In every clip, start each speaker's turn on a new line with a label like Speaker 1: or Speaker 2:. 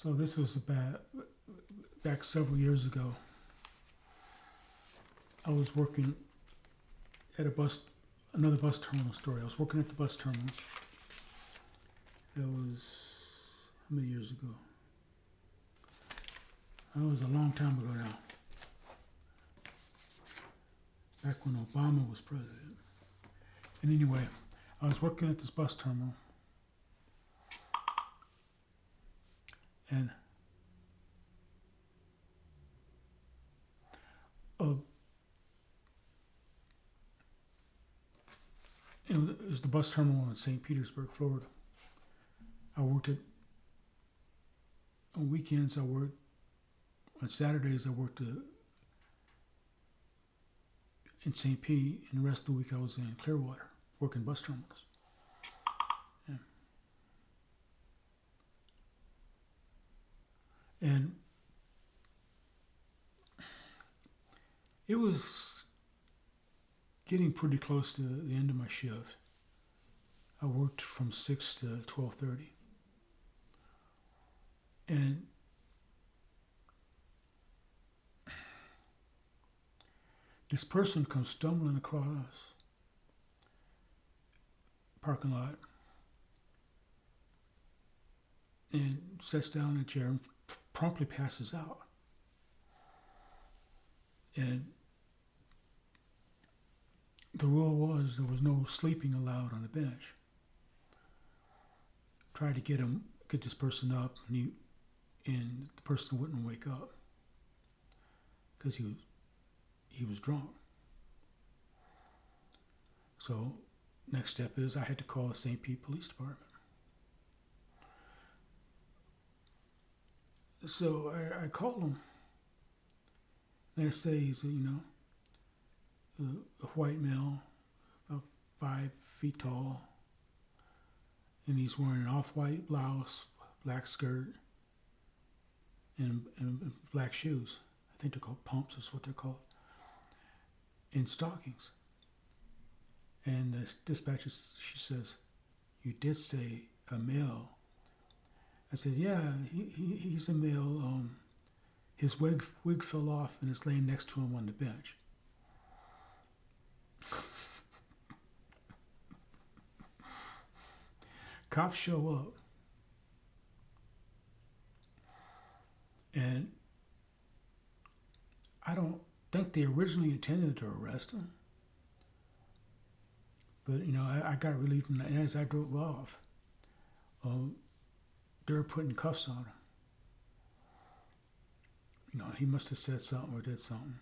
Speaker 1: So this was back several years ago. I was working at another bus terminal story. I was working at the bus terminal. That was, how many years ago? That was a long time ago now. Back when Obama was president. And anyway, I was working at this bus terminal. And it was the bus terminal in St. Petersburg, Florida. I worked on weekends. On Saturdays. I worked in St. Pete, and the rest of the week I was in Clearwater, working bus terminals. Yeah. And it was getting pretty close to the end of my shift. I worked from 6 to 12:30. And this person comes stumbling across parking lot and sits down in a chair and promptly passes out. And the rule was there was no sleeping allowed on the bench. Tried to get this person up, and the person wouldn't wake up because he was drunk. So next step is I had to call the St. Pete Police Department. So I called him. And I say he's a white male, about 5 feet tall, and he's wearing an off-white blouse, black skirt, and black shoes. I think they're called pumps, is what they're called, and stockings. And the dispatcher, she says, "You did say a male." I said, "Yeah, he's a male. His wig fell off and it's laying next to him on the bench." Cops show up, and I don't think they originally intended to arrest him. But, I got relieved, and as I drove off, they were putting cuffs on him. He must have said something or did something.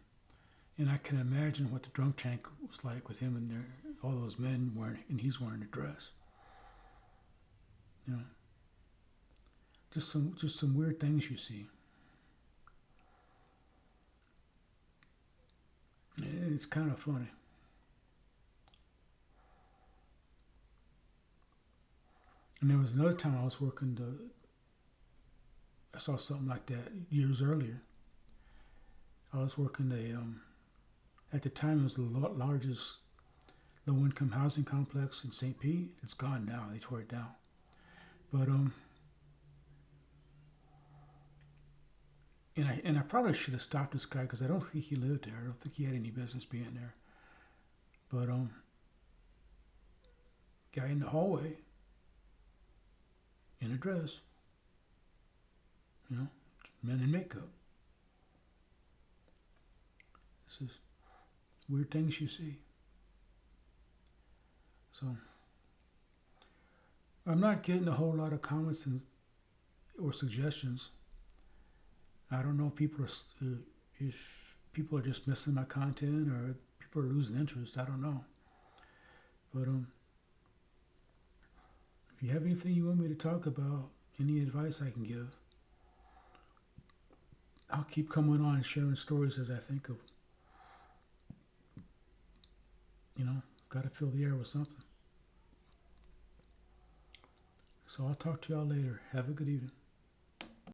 Speaker 1: And I can imagine what the drunk tank was like with him and all those men and he's wearing a dress. Just some weird things you see. And it's kind of funny. And there was another time I was working I saw something like that years earlier. I was working at the time it was the largest low-income housing complex in St. Pete. It's gone now. They tore it down. But and I probably should have stopped this guy because I don't think he lived there. I don't think he had any business being there. But guy in the hallway in a dress, men in makeup. This is weird things you see. So I'm not getting a whole lot of comments or suggestions. I don't know if people are just missing my content or people are losing interest. I don't know. But if you have anything you want me to talk about, any advice I can give, I'll keep coming on and sharing stories as I think of. Got to fill the air with something. So I'll talk to y'all later. Have a good evening.